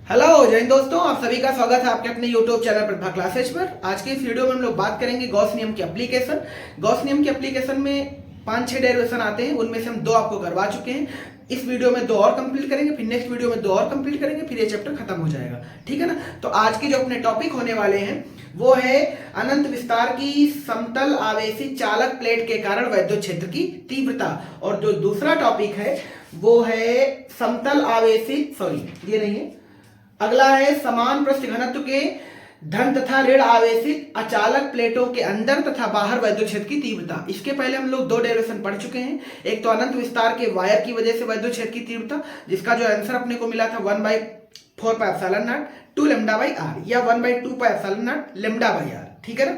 Hello जय हिंद दोस्तों, आप सभी का स्वागत है आपके अपने यूट्यूब चैनल प्रतिभा क्लासेज पर। आज के इस वीडियो में हम लोग बात करेंगे गॉस नियम की एप्लीकेशन। गॉस नियम की एप्लीकेशन में 5-6 डेरिवेशन आते हैं, उनमें से हम 2 आपको करवा चुके हैं। इस वीडियो में 2 और कंप्लीट करेंगे, फिर नेक्स्ट वीडियो में 2 और कंप्लीट करेंगे, फिर ये चैप्टर खत्म हो जाएगा। ठीक है ना। तो आज के जो अपने टॉपिक होने वाले हैं वो है अनंत विस्तार की समतल आवेशी चालक प्लेट के कारण वैद्युत क्षेत्र की तीव्रता। और जो दूसरा टॉपिक है वो है समतल आवेशी ये नहीं है, अगला है समान पृष्ठ घनत्व के धन तथा ऋण आवेशित अचालक प्लेटों के अंदर तथा बाहर वैद्युत क्षेत्र की तीव्रता। इसके पहले हम लोग 2 डेरिवेशन पढ़ चुके हैं। एक तो अनंत विस्तार के वायर की वजह से वैद्युत क्षेत्र की तीव्रता, जिसका जो आंसर अपने को मिला था 1/4 pi epsilon naught 2 lambda by r या 1/2 pi epsilon naught lambda by r. ठीक है ना।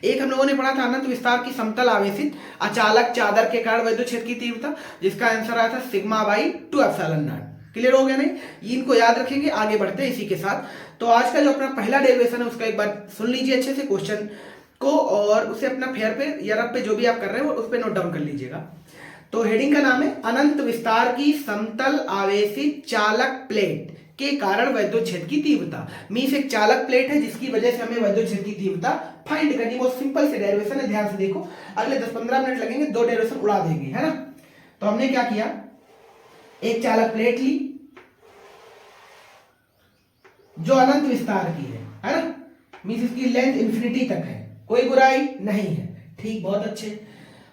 एक हम लोगों ने पढ़ा था अनंत विस्तार की समतल आवेशित अचालक चादर के कारण वैद्युत क्षेत्र की तीव्रता, जिसका आंसर आया था sigma by 2 epsilon not. Clear हो गया नहीं? इनको याद रखेंगे, आगे बढ़ते हैं इसी के साथ। तो आज का जो अपना पहला डेरिवेशन है उसका एक बार सुन लीजिए अच्छे से क्वेश्चन को, और उसे अपना फेयर पे या रब पे जो भी आप कर रहे हो उस पे नोट डाउन कर लीजिएगा। तो हेडिंग का नाम है अनंत विस्तार की समतल आवेशित चालक प्लेट के कारण वैद्युत क्षेत्र की तीव्रता। मींस एक चालक प्लेट है जिसकी वजह से हमें वैद्युत क्षेत्र की तीव्रता फाइंड करनी। बहुत सिंपल से डेरिवेशन है, ध्यान से देखो। अगले 10-15 मिनट लगेंगे, 2 डेरिवेशन उड़ा देंगे, है ना। तो हमने क्या किया, एक चालक प्लेट ली जो अनंत विस्तार की है ना। मींस इसकी लेंथ इंफिनिटी तक है, कोई बुराई नहीं है। ठीक, बहुत अच्छे।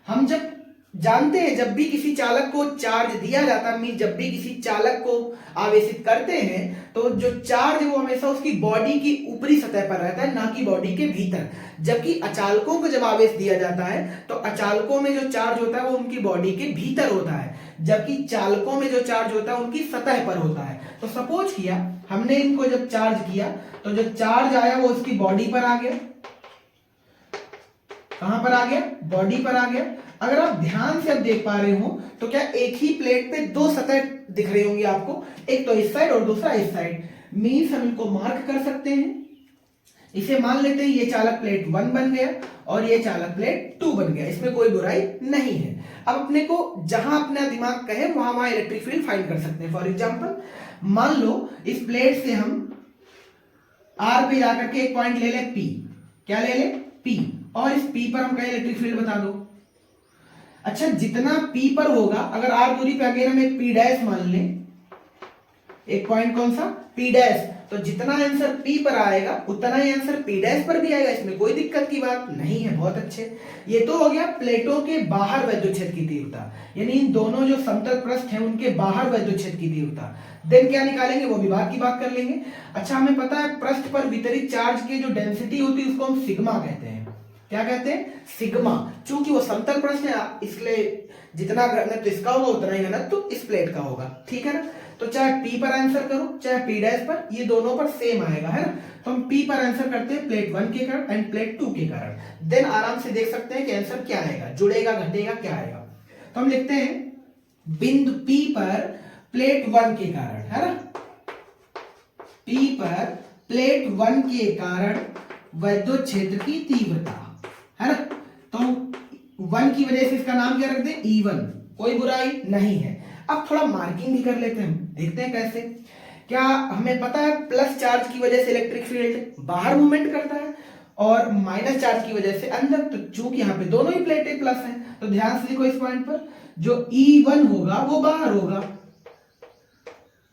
हम जब जानते हैं जब भी किसी चालक को चार्ज दिया जाता है, मींस जब भी किसी चालक को आवेशित करते हैं तो जो चार्ज है वो हमेशा उसकी बॉडी की ऊपरी सतह पर रहता है, ना कि बॉडी के भीतर। जबकि अचालकों को जब आवेश दिया जाता है तो अचालकों में जो चार्ज होता है वो उनकी बॉडी के भीतर होता है, जबकि चालकों में जो चार्ज होता है उनकी सतह पर होता है। तो सपोज किया हमने इनको जब चार्ज किया तो जो चार्ज आया वो उसकी बॉडी पर आ गया। कहां पर आ गया? बॉडी पर आ गया। अगर आप ध्यान से अब देख पा रहे हो तो क्या एक ही प्लेट पे 2 सतह दिख रही होंगी आपको, एक तो इस साइड और दूसरा इस साइड। मींस हम इनको मार्क कर सकते हैं। इसे मान लेते हैं ये चालक प्लेट 1 बन गया और ये चालक प्लेट 2 बन गया, इसमें कोई बुराई नहीं है। अब अपने को जहां अपना दिमाग कहे वहां इलेक्ट्रिक फील्ड फाइंड कर सकते हैं। फॉर एग्जांपल मान लो इस प्लेट से हम आर पे जाकर के एक पॉइंट ले लें P। क्या ले लें? P। और इस P पर हम कहें इलेक्ट्रिक फील्ड बता दो। अच्छा, जितना P पर होगा, अगर R दूरी पे अगेन हम एक P डैश मान लें, एक पॉइंट कौन सा? P डैश, तो जितना आंसर P पर आएगा उतना ही आंसर P डैश पर भी आएगा, इसमें कोई दिक्कत की बात नहीं है। बहुत अच्छे। ये तो हो गया प्लेटों के बाहर वैद्युत क्षेत्र की तीव्रता, यानी इन दोनों जो समतल पृष्ठ हैं उनके बाहर वैद्युत क्षेत्र की तीव्रता। देन क्या निकालेंगे वो भी बाद की बात कर लेंगे। अच्छा, हमें पता है पृष्ठ पर वितरित चार्ज की जो डेंसिटी होती है उसको हम सिग्मा कहते हैं। क्या कहते हैं? सिग्मा। चूंकि वो समतल पृष्ठ है इसलिए जितना घनत्व इसका होगा उतना ही घनत्व इस प्लेट का होगा। ठीक है ना। तो चाहे P पर आंसर करो चाहे P डैश पर, ये दोनों पर सेम आएगा, है ना। तो हम P पर आंसर करते हैं प्लेट 1 के कारण एंड प्लेट 2 के कारण। देन आराम से देख सकते हैं कि आंसर क्या आएगा, जुड़ेगा घटेगा क्या आएगा। तो हम लिखते हैं बिंदु P पर प्लेट 1 के कारण, है ना। P पर प्लेट 1 के कारण वैद्युत क्षेत्र की तीव्रता, है ना। तो 1 की वजह से इसका नाम क्या रख दें? E1, कोई बुराई नहीं है। अब थोड़ा मार्किंग भी कर लेते हैं, देखते हैं कैसे। क्या हमें पता है प्लस चार्ज की वजह से इलेक्ट्रिक फील्ड बाहर मूवमेंट करता है और माइनस चार्ज की वजह से अंदर। तो चूंकि यहाँ पे दोनों ही प्लेटें प्लस हैं तो ध्यान से देखो इस पॉइंट पर जो E1 होगा वो बाहर होगा।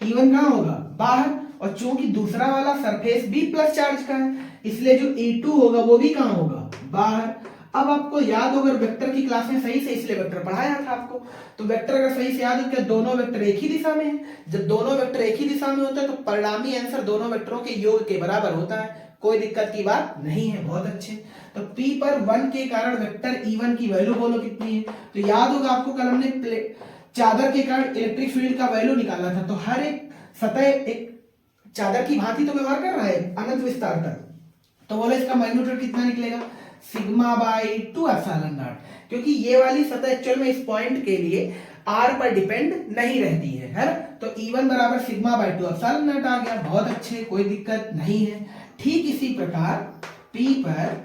E1 कहां होगा? बाहर। और चूंकि दूसरा वाला सरफेस भी प्लस चार्ज का है इसलिए जो E2 होगा वो भी कहां होगा? बाहर। अब आपको याद होगा वेक्टर की क्लास में सही से, इसलिए वेक्टर पढ़ाया था आपको। तो वेक्टर अगर सही से याद हो क्या दोनों वेक्टर एक ही दिशा में है। जब दोनों वेक्टर एक ही दिशा में होते हैं तो परिणामी आंसर दोनों वेक्टरों के योग के बराबर होता है, कोई दिक्कत की बात नहीं है। बहुत अच्छे। तो P पर 1 के कारण वेक्टर E1 की वैल्यू बोलो कितनी है। तो याद होगा आपको कल हमने चादर के कारण इलेक्ट्रिक फील्ड का वैल्यू निकाला था। तो हर एक सतह एक चादर की भांति तो व्यवहार कर रहा है अनंत विस्तार तक, तो बोलो इसका मैग्नीट्यूड कितना निकलेगा? Sigma by 2 epsilon not. क्योंकि ये वाली सतह एक्चुअल में इस पॉइंट के लिए R पर डिपेंड नहीं रहती है ना। तो E1 बराबर सिग्मा बाई 2 एप्सिलॉन नॉट आ गया। बहुत अच्छे, कोई दिक्कत नहीं है। ठीक इसी प्रकार P पर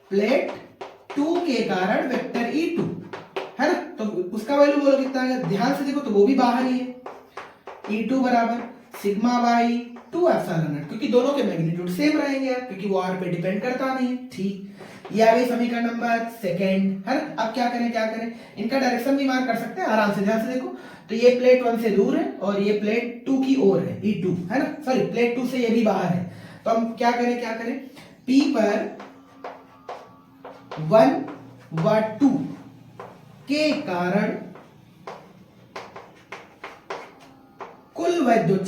प्लेट 2 के कारण वेक्टर E2, है ना। तो उसका वैल्यू बोलो कितना है, ध्यान से देखो तो वो भी बाहर ही है। E2 बराबर सिग्मा बाई 2 एप्सिलॉन नॉट, क्योंकि दोनों के मैग्नीट्यूड सेम रहेंगे यार, क्योंकि वो r पे डिपेंड करता नहीं है। ठीक, ये आ गई समीकरण नंबर सेकेंड है ना। अब क्या करें, इनका डायरेक्शन भी मार्क कर सकते हैं आराम से, ध्यान से देखो। तो ये प्लेट 1 से दूर है और ये प्लेट 2 की ओर है, E2 है ना, सॉरी प्लेट 2 से ये भी बाहर है। तो हम क्या करें, P पर 1 व 2 के कारण कुल वैद्युत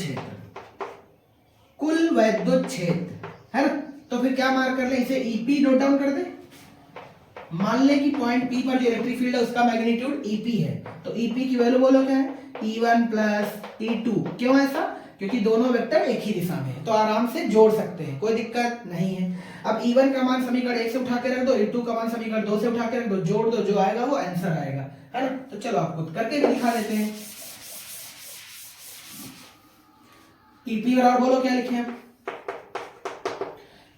क्षेत्र है ना। तो फिर क्या मार्क कर ले, इसे EP नोट डाउन कर दे। मान ले कि पॉइंट P पर जो इलेक्ट्रिक फील्ड है उसका मैग्नीट्यूड EP है, तो EP की वैल्यू बोलो क्या है, E1 प्लस E2। क्यों ऐसा, क्योंकि दोनों वेक्टर एक ही दिशा में है, तो आराम से जोड़ सकते हैं, कोई दिक्कत नहीं है। अब E1 का मान समीकरण 1 से उठा के रख दो, E2 का मान समीकरण 2 से उठा के रख दो, जोड़ दो, जो आएगा वो आंसर आएगा, है ना। तो चलो आपको करके भी दिखा देते हैं। EP बराबर बोलो क्या लिखे हम,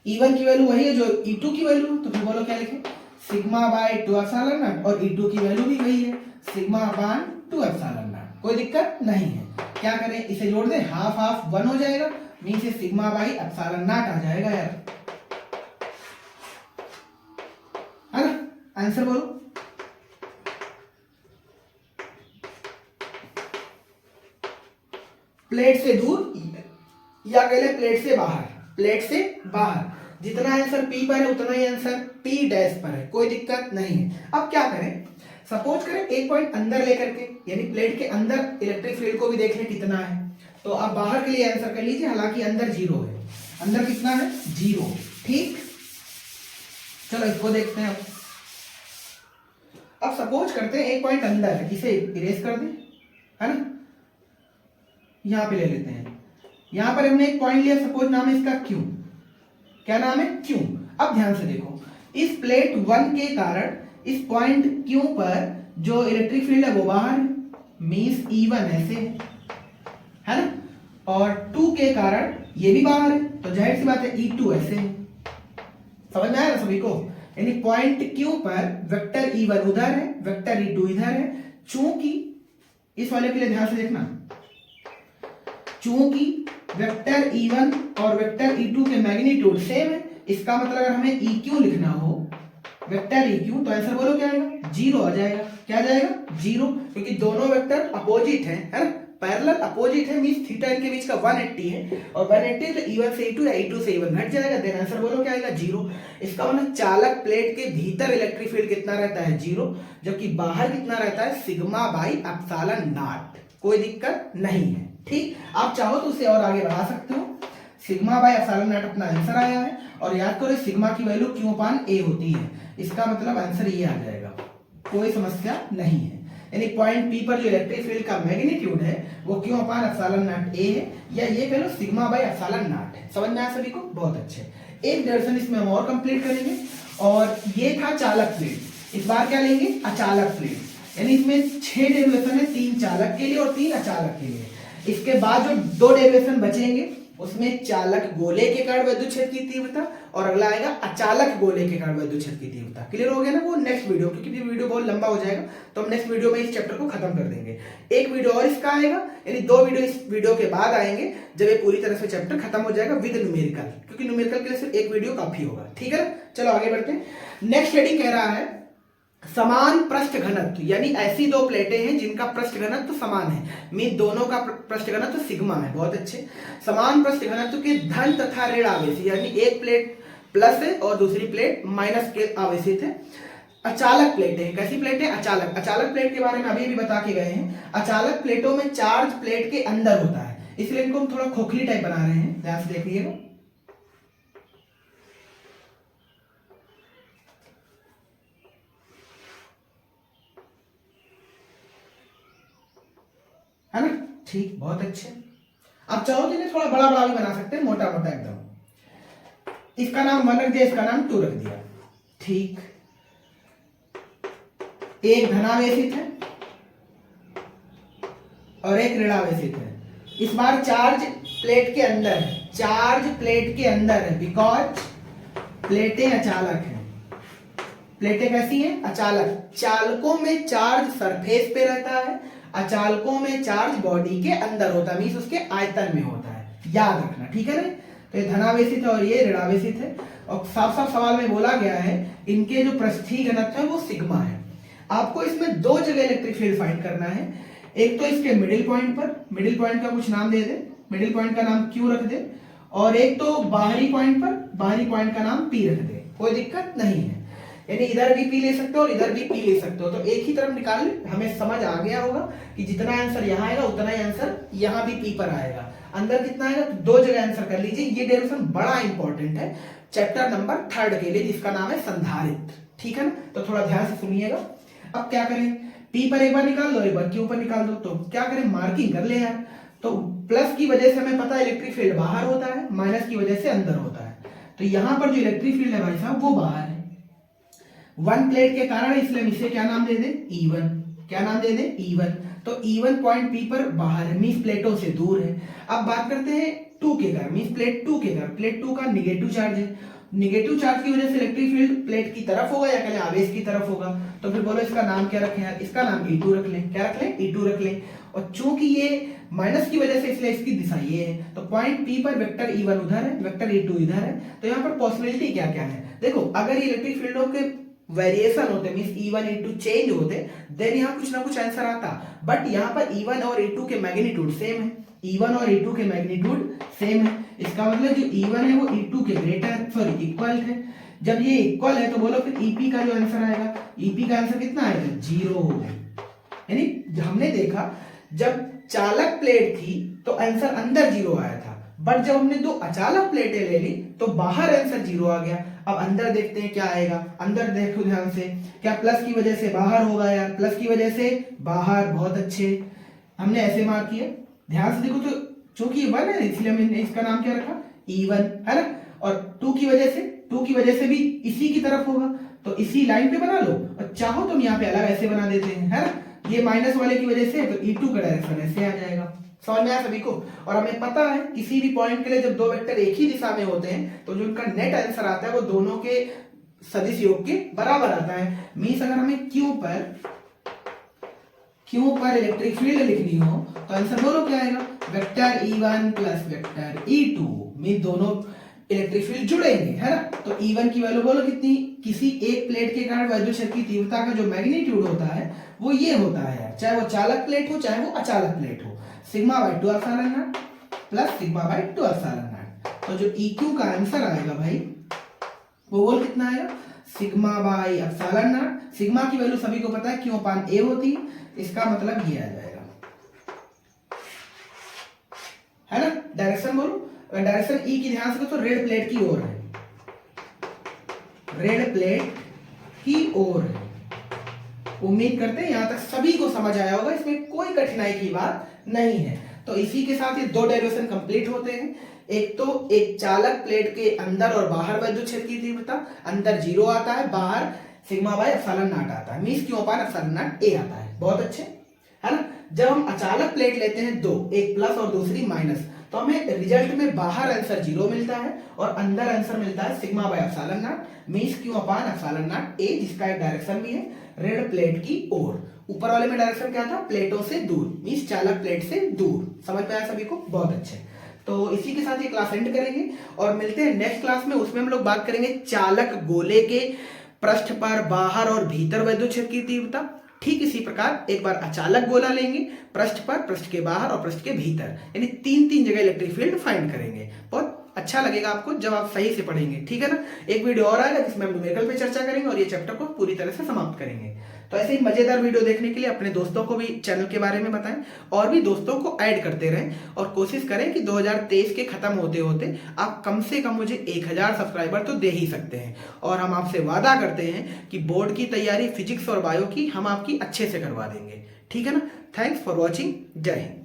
E1 की वैल्यू वही है जो E2 की वैल्यू, तो फिर बोलो क्या लिखे, सिग्मा बाय 2 एप्सिलॉन नॉट, और E2 की वैल्यू भी वही है, सिग्मा अपान 2 एप्सिलॉन नॉट। कोई दिक्कत नहीं है। क्या करें, इसे जोड़ दें, हाफ हाफ 1 हो जाएगा, मीन से सिग्मा बाई एप्सिलॉन नॉट आ जाएगा यार, है ना। आंसर बोलो। प्लेट से दूर या कह ले प्लेट से बाहर, जितना आंसर P पर है उतना ही आंसर P डैश पर है, कोई दिक्कत नहीं है। अब क्या करें, सपोज करें एक पॉइंट अंदर लेकर के, यानी प्लेट के अंदर इलेक्ट्रिक फील्ड को भी देख लें कितना है। तो आप बाहर के लिए आंसर कर लीजिए, हालांकि अंदर 0 है, अंदर कितना है 0। ठीक, चलो इसको देखते हैं। अब सपोज करते हैं एक पॉइंट अंदर है, इसे इरेज कर दें, है ना। यहां पे ले लेते हैं, यहां पर हमने एक पॉइंट लिया, सपोज नाम है इसका Q। क्या नाम है, Q। अब ध्यान से देखो, इस प्लेट 1 के कारण इस पॉइंट Q पर जो इलेक्ट्रिक फील्ड है वो बाहर है, मींस E1 ऐसे है ना, और 2 के कारण ये भी बाहर है, तो जाहिर सी बात है E2 ऐसे है। समझ में आया सभी को, यानी पॉइंट Q पर वेक्टर E1 उधर है, वेक्टर E2 इधर है। चूंकि इस वाले के लिए ध्यान से देखना, चूंकि वेक्टर E1 और वेक्टर E2 के मैग्नीट्यूड सेम है, इसका मतलब अगर हमें EQ लिखना हो, वेक्टर EQ, तो आंसर बोलो क्या आएगा, 0 आ जाएगा। क्या जाएगा, 0, क्योंकि दोनों वेक्टर अपोजिट है ना, पैरेलल अपोजिट है, मींस थीटा इनके बीच का 180 है, और 180 तो E1 से E2 या E2 से E1 घट जाएगा, देन आंसर बोलो क्या आएगा, 0। इसका मतलब चालक प्लेट के भीतर इलेक्ट्रिक फील्ड कितना रहता है, 0, जबकि बाहर कितना रहता है, सिग्मा बाई एप्सिलॉन नॉट। कोई दिक्कत नहीं है। ठीक, आप चाहो तो उसे और आगे बढ़ा सकते हो, सिग्मा बाई एप्सिलॉन नॉट अपना आंसर आया है, और याद करो सिग्मा की वैल्यू Q अपान A होती है, इसका मतलब आंसर ये आ जाएगा, कोई समस्या नहीं है। यानी पॉइंट P पर जो इलेक्ट्रिक फील्ड का मैग्नीट्यूड है वो Q upon epsilon not A है, या ये कह लो सिग्मा बाई एप्सिलॉन नॉट है। समझ में आया सभी को, बहुत अच्छे। एक डेरिवेशन इसमें हम और कंप्लीट करेंगे, और ये था चालक प्लेट। इस बार क्या लेंगे, अचालक प्लेट, यानी इसमें 6 डेरिवेशन है, 3 चालक के लिए और 3 अचालक के लिए। इसके बाद जो 2 डेरिवेशन बचेंगे उसमें चालक गोले के कारण विद्युत क्षेत्र की तीव्रता, और अगला आएगा अचालक गोले के कारण विद्युत क्षेत्र की तीव्रता। क्लियर हो गया ना, वो नेक्स्ट वीडियो, क्योंकि वीडियो बहुत लंबा हो जाएगा, तो हम नेक्स्ट वीडियो में इस चैप्टर को खत्म कर देंगे। एक वीडियो और इसका आएगा, यानी 2 वीडियो इस वीडियो के बाद आएंगे, जब ये पूरी तरह से चैप्टर खत्म हो जाएगा विद न्यूमेरिकल, क्योंकि न्यूमेरिकल के लिए सिर्फ एक वीडियो काफी होगा। ठीक है ना, चलो आगे बढ़ते हैं। नेक्स्ट हेडिंग कह रहा है समान पृष्ठ घनत्व, यानी ऐसी 2 प्लेटें हैं जिनका पृष्ठ घनत्व समान है, मीन दोनों का पृष्ठ घनत्व सिग्मा है। बहुत अच्छे। समान पृष्ठ घनत्व के धन तथा ऋण आवेशी, यानी एक प्लेट प्लस है और दूसरी प्लेट माइनस के आवेशित है। अचालक प्लेटें, कैसी प्लेटें, अचालक प्लेट के बारे में अभी भी बता के गए हैं। अचालक प्लेटों में चार्ज प्लेट के अंदर होता है, इसलिए इनको हम थोड़ा खोखली टाइप बना रहे हैं, ध्यान से देखिएगा। है ना, ठीक, बहुत अच्छे। आप चाहो तो इन्हें थोड़ा बड़ा बड़ा भी बना सकते हैं, मोटा मोटा एकदम। इसका नाम 1 रख दिया, इसका नाम 2 रख दिया। ठीक, एक धनावेशित है और एक ऋणावेशित है। इस बार चार्ज प्लेट के अंदर है, चार्ज प्लेट के अंदर है, बिकॉज प्लेटें अचालक हैं। प्लेटें कैसी हैं? अचालक। चालकों में चार्ज सरफेस पे रहता है, अचालकों में चार्ज बॉडी के अंदर होता है, मीन्स उसके आयतन में होता है, याद रखना, ठीक है ना। तो ये धनावेशित है और ये ऋणावेशित है, और साफ साफ सवाल में बोला गया है इनके जो पृष्ठीय घनत्व है वो सिग्मा है। आपको इसमें दो जगह इलेक्ट्रिक फील्ड फाइंड करना है, एक तो इसके मिडिल पॉइंट पर, मिडिल पॉइंट का कुछ नाम दे दे, मिडिल पॉइंट का नाम क्यू रख दे, और एक तो बाहरी पॉइंट पर, बाहरी पॉइंट का नाम पी रख दे, कोई दिक्कत नहीं है। यानी इधर भी पी ले सकते हो और इधर भी पी ले सकते हो, तो एक ही तरफ निकाल ले, हमें समझ आ गया होगा कि जितना आंसर यहाँ आएगा उतना ही आंसर यहाँ भी पी पर आएगा। अंदर कितना आएगा, तो दो जगह आंसर कर लीजिए। ये डेरिवेशन बड़ा इंपॉर्टेंट है चैप्टर नंबर 3 के लिए, जिसका नाम है संधारित्र, ठीक है ना। तो थोड़ा ध्यान से सुनिएगा। अब क्या करें, पी पर एक बार निकाल दो, एक बार क्यू पर निकाल दो, तो क्या करें, मार्किंग कर ले यार। तो प्लस की वजह से हमें पता है इलेक्ट्रिक फील्ड बाहर होता है, माइनस की वजह से अंदर होता है, तो यहां पर जो इलेक्ट्रिक फील्ड है भाई साहब वो बाहर है। वन प्लेट के कारण, इसलिए हम इसे क्या नाम दे दे, E1। क्या नाम दे दे, E1। तो E1 पॉइंट पी पर बाहर है, मींस प्लेटों से दूर है। अब बात करते हैं 2 के कारण, मींस प्लेट 2 के कारण, प्लेट 2 का निगेटिव चार्ज है, निगेटिव चार्ज की वजह से इलेक्ट्रिक फील्ड प्लेट की तरफ होगा या कहें आवेश की तरफ होगा। तो फिर बोलो इसका नाम क्या रखें यार, इसका नाम E2 रख लें। क्या रख लें, E2 रख लें। और चूंकि ये माइनस की वजह से इसलिए इसकी दिशा ये है, तो पॉइंट पी पर वेक्टर E1 उधर है, वेक्टर E2 इधर है। तो यहाँ पर पॉसिबिलिटी क्या क्या है, देखो अगर इलेक्ट्रिक फील्डों के वेरिएशन होते, मींस E1 E2 चेंज होते, देन यहाँ कुछ ना कुछ आंसर आता। बट यहाँ पर E1 और E2 के मैग्नीट्यूड सेम है, E1 और E2 के मैग्नीट्यूड सेम है, इसका मतलब जो E1 है वो E2 के ग्रेटर, सॉरी इक्वल है। जब ये इक्वल है तो बोलो फिर EP का जो आंसर आएगा, EP का आंसर कितना आएगा, 0। यानी हमने देखा जब चालक प्लेट थी तो आंसर अंदर 0 आया था, बट जब हमने दो अचालक प्लेटें ले ली तो बाहर आंसर 0 आ गया। अब अंदर देखते हैं क्या आएगा, अंदर देखो ध्यान से, क्या प्लस की वजह से बाहर होगा यार, प्लस की वजह से बाहर, बहुत अच्छे, हमने ऐसे मार्क किया। ध्यान से देखो, तो चूंकि ये 1 है इसलिए हमने इसका नाम क्या रखा, E1 है ना। और 2 की वजह से भी इसी की तरफ होगा, तो इसी लाइन पे बना लो, और चाहो तुम यहाँ पे अलग ऐसे बना देते हैं, है ना। ये माइनस वाले की वजह से तो E2 का डायरेक्शन ऐसे आ जाएगा। समझ में आया सभी को। और हमें पता है किसी भी पॉइंट के लिए जब दो वेक्टर एक ही दिशा में होते हैं तो जो उनका नेट आंसर आता है वो दोनों के सदिश योग के बराबर आता है। मींस अगर हमें क्यू पर इलेक्ट्रिक फील्ड लिखनी हो तो आंसर बोलो क्या आएगा, vector E1 plus vector E2। Means दोनों इलेक्ट्रिक फील्ड जुड़ेंगे, है ना। तो E1 की वैल्यू बोलो कितनी, किसी एक प्लेट के कारण वैद्युत क्षेत्र की तीव्रता का जो मैग्नीट्यूड होता है वो ये होता है, चाहे वो चालक प्लेट हो चाहे वो अचालक प्लेट हो, sigma by 2 epsilon not plus sigma by 2 epsilon not. तो जो EQ का आंसर आएगा भाई वो बोल कितना आएगा, sigma by epsilon not. Sigma की वैल्यू सभी को पता है Q अपान A होती है, इसका मतलब ये आ जाएगा, है ना। डायरेक्शन बोलो, डायरेक्शन E की ध्यान से तो रेड प्लेट की ओर है, रेड प्लेट की ओर है। उम्मीद करते हैं यहां तक सभी को समझ आया होगा, इसमें कोई कठिनाई की बात नहीं है। तो इसी के साथ ये दो डेरिवेशन कंप्लीट होते हैं। एक तो एक चालक प्लेट के अंदर और बाहर वैद्युत क्षेत्र की तीव्रता, अंदर 0 आता है, बाहर सिग्मा बाई एप्सिलॉन नॉट आता है, means Q upon epsilon not A आता है। बहुत अच्छे, है ना। जब हम अचालक प्लेट लेते हैं दो, एक प्लस और दूसरी माइनस, तो हमें रिजल्ट में बाहर आंसर 0 मिलता है और अंदर आंसर मिलता है sigma by epsilon not, means Q upon epsilon not A, जिसका एक डायरेक्शन भी है रेड प्लेट की ओर। ऊपर वाले में डायरेक्शन क्या था, प्लेटों से दूर, मींस चालक प्लेट से दूर। समझ में आया सभी को, बहुत अच्छे। तो इसी के साथ ये क्लास एंड करेंगे और मिलते हैं नेक्स्ट क्लास में। उसमें हम लोग बात करेंगे चालक गोले के पृष्ठ पर बाहर और भीतर वैद्युत क्षेत्र की तीव्रता। ठीक इसी प्रकार एक बार अचालक गोला लेंगे, पृष्ठ पर, पृष्ठ के बाहर और पृष्ठ के भीतर, यानी 3 जगह इलेक्ट्रिक फील्ड फाइंड करेंगे। बहुत अच्छा लगेगा आपको जब आप सही से पढ़ेंगे, ठीक है ना। एक वीडियो और आएगा जिसमें हम न्यूमेरिकल पे चर्चा करेंगे और ये चैप्टर को पूरी तरह से समाप्त करेंगे। तो ऐसे ही मजेदार वीडियो देखने के लिए अपने दोस्तों को भी चैनल के बारे में बताएं और भी दोस्तों को ऐड करते रहें, और कोशिश करें कि 2023 के खत्म होते होते आप कम से कम मुझे 1000 सब्सक्राइबर तो दे ही सकते हैं। और हम आपसे वादा करते हैं कि बोर्ड की तैयारी फिजिक्स और बायो की हम आपकी अच्छे से करवा देंगे, ठीक है ना। थैंक्स फॉर वॉचिंग, जय हिंद।